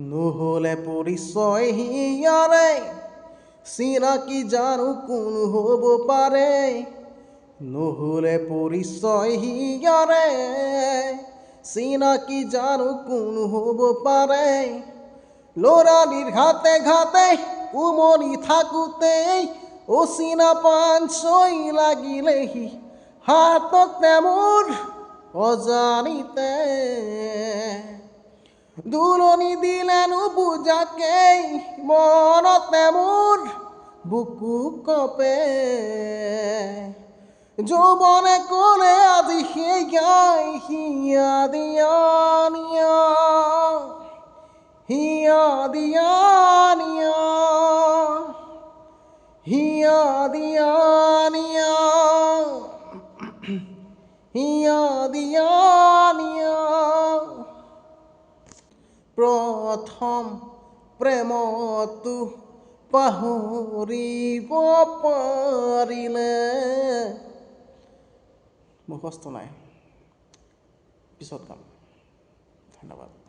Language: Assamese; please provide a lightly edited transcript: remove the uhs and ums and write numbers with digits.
নহ'লে পৰিচয় হিয়াৰে চিনাকি জানো কোন হ'ব পাৰে নহ'লে পৰিচয় হিয়াৰে চিনাকি জানো কোন হ'ব পাৰে ল'ৰালিৰ ঘাটে ঘাটে উমলি থাকোঁতেই অচিনা পাঞ্চৈ লাগিলেহি হাততে মোৰ অজানিতে দুলনি দিলেনো বুজাকেই মনতে মোৰ বুকু কপে যৌৱনে ক'লে আজি সেয়াই হিয়া দিয়া নিয়া হিয়া দিয়া নিয়া হিয়া দিয়া নিয়া হিয়া দিয়া নিয়া প্ৰথম প্ৰেমটো পাহৰিব পাৰিলে মুখস্থ নাই পিছত গাম ধন্যবাদ।